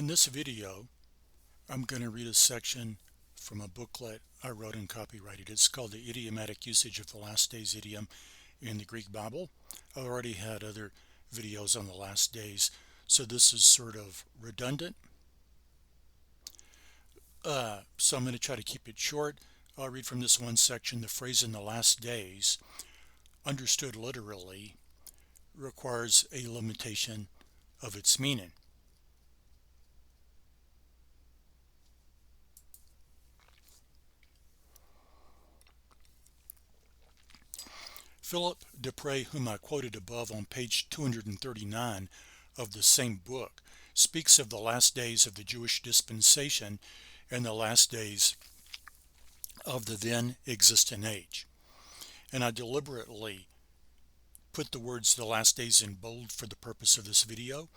In this video, I'm going to read a section from a booklet I wrote and copyrighted. It's called The Idiomatic Usage of the Last Days Idiom in the Greek Bible. I've already had other videos on the last days, so this is sort of redundant. So I'm going to try to keep it short. I'll read from this one section. The phrase "in the last days," understood literally, requires a limitation of its meaning. Philip Desprez, whom I quoted above on page 239 of the same book, speaks of the last days of the Jewish dispensation and the last days of the then existent age. And I deliberately put the words "the last days" in bold for the purpose of this video,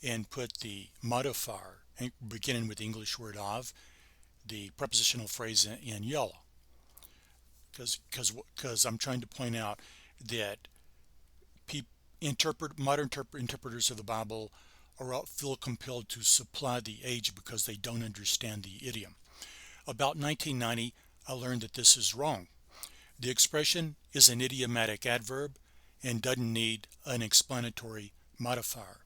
and put the modifier beginning with the English word "of," the prepositional phrase, in yellow, because I'm trying to point out that modern interpreters of the Bible feel compelled to supply the age because they don't understand the idiom. About 1990, I learned that this is wrong. The expression is an idiomatic adverb and doesn't need an explanatory modifier.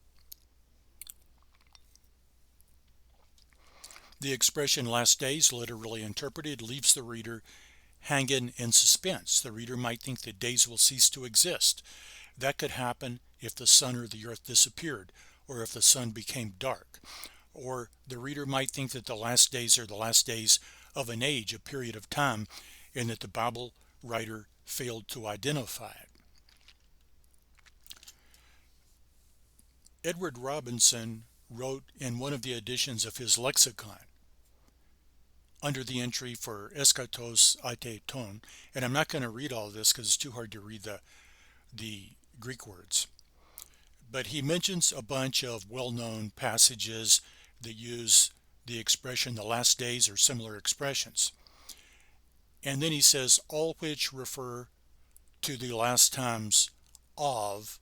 The expression "last days," literally interpreted, leaves the reader hanging in suspense. The reader might think that days will cease to exist. That could happen if the sun or the earth disappeared, or if the sun became dark. Or the reader might think that the last days are the last days of an age, a period of time, and that the Bible writer failed to identify it. Edward Robinson wrote in one of the editions of his Lexicon, under the entry for eskatos aieton, and I'm not going to read all this because it's too hard to read the Greek words, but he mentions a bunch of well-known passages that use the expression "the last days" or similar expressions, and then he says all which refer to the last times of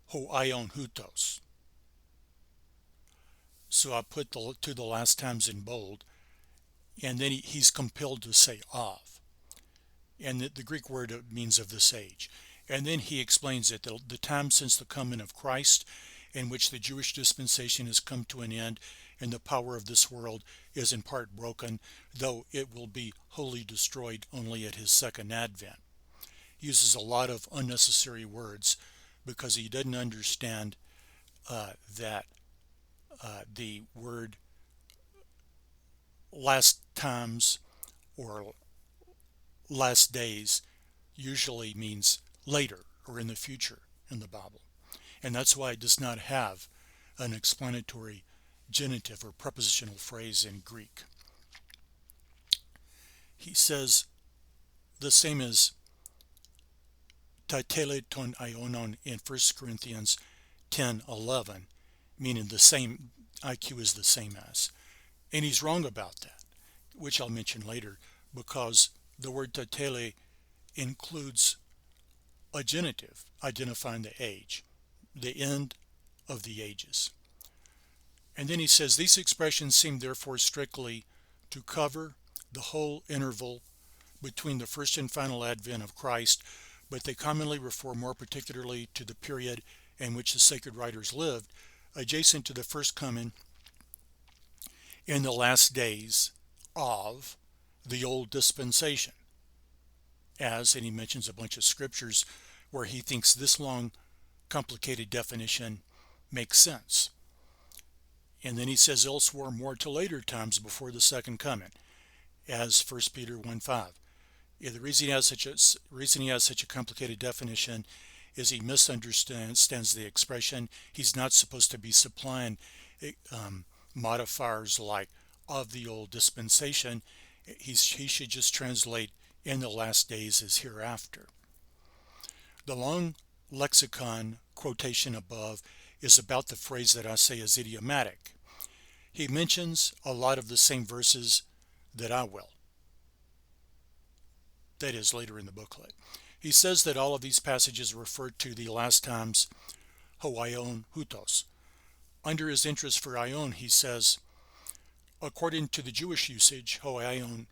ho aion hutos. So I put to the last times in bold, and then he's compelled to say "of," and the Greek word means "of this age." And then he explains that the time since the coming of Christ, in which the Jewish dispensation has come to an end and the power of this world is in part broken, though it will be wholly destroyed only at his second advent. He uses a lot of unnecessary words because he doesn't understand that the word "last times" or "last days" usually means later or in the future in the Bible, and that's why it does not have an explanatory genitive or prepositional phrase in Greek. He says the same as "titele ton aionon" in 1 Corinthians 10:11, meaning the same. IQ is the same as, and he's wrong about that, which I'll mention later, because the word "titele" includes a genitive identifying the age, the end of the ages. And then he says these expressions seem therefore strictly to cover the whole interval between the first and final advent of Christ, but they commonly refer more particularly to the period in which the sacred writers lived, adjacent to the first coming in the last days of the old dispensation. And he mentions a bunch of scriptures where he thinks this long, complicated definition makes sense. And then he says elsewhere more to later times before the second coming, as 1 Peter 1:5. The reason he has such a complicated definition is he misunderstands the expression. He's not supposed to be supplying modifiers like "of the old dispensation." He should just translate "in the last days" as "hereafter." The long lexicon quotation above is about the phrase that I say is idiomatic. He mentions a lot of the same verses that I will. That is, later in the booklet. He says that all of these passages refer to the last times ho aion hutos, Under his interest for aion, he says, according to the Jewish usage, ho aion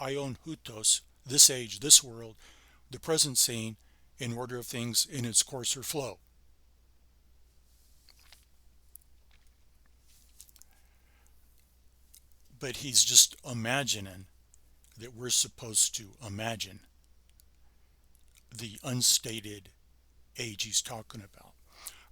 hutos, this age, this world, the present scene, in order of things in its course or flow. But he's just imagining that we're supposed to imagine the unstated age he's talking about.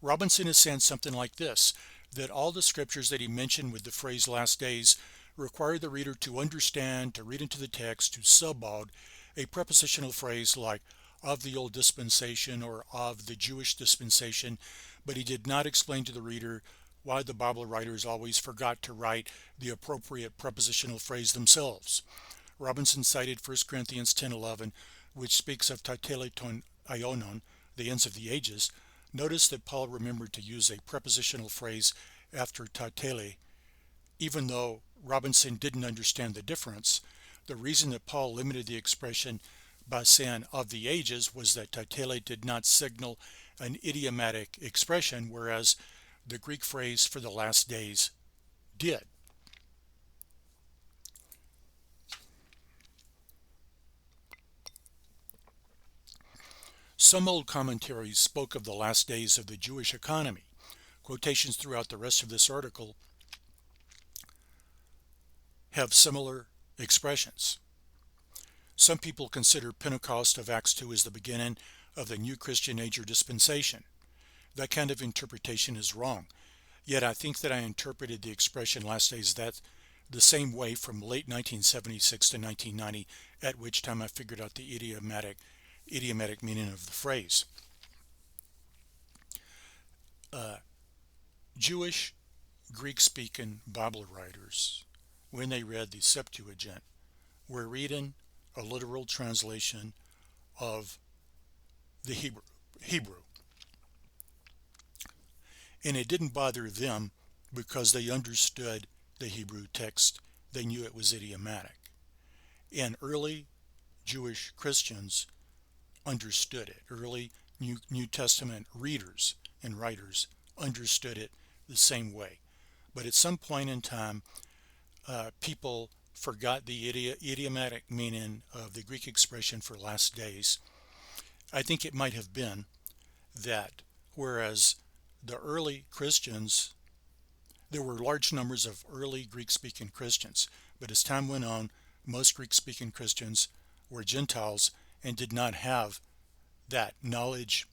Robinson is saying something like this, that all the scriptures that he mentioned with the phrase last days require the reader to understand, to read into the text, to subad a prepositional phrase like of the old dispensation or of the Jewish dispensation, but he did not explain to the reader why the Bible writers always forgot to write the appropriate prepositional phrase themselves. Robinson cited 1 Corinthians 10:11, which speaks of tateleton aionon, the ends of the ages. Notice that Paul remembered to use a prepositional phrase after tatele, even though Robinson didn't understand the difference. The reason that Paul limited the expression by saying of the ages was that tatele did not signal an idiomatic expression, whereas the Greek phrase for the last days did. Some old commentaries spoke of the last days of the Jewish economy. Quotations throughout the rest of this article have similar expressions. Some people consider Pentecost of Acts 2 as the beginning of the new Christian age or dispensation. That kind of interpretation is wrong. Yet I think that I interpreted the expression last days that the same way from late 1976 to 1990, at which time I figured out the idiomatic meaning of the phrase. Jewish Greek-speaking Bible writers, when they read the Septuagint, were reading a literal translation of the Hebrew. And it didn't bother them because they understood the Hebrew text. They knew it was idiomatic. And early Jewish Christians understood it. Early New Testament readers and writers understood it the same way. But at some point in time, people forgot the idiomatic meaning of the Greek expression for last days. I think it might have been that whereas the early Christians, there were large numbers of early Greek-speaking Christians, but as time went on, most Greek-speaking Christians were Gentiles and did not have that knowledge,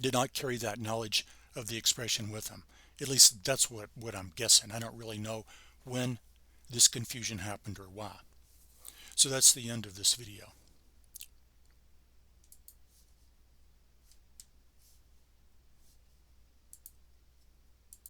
did not carry that knowledge of the expression with them. At least that's what I'm guessing. I don't really know when this confusion happened or why. So that's the end of this video.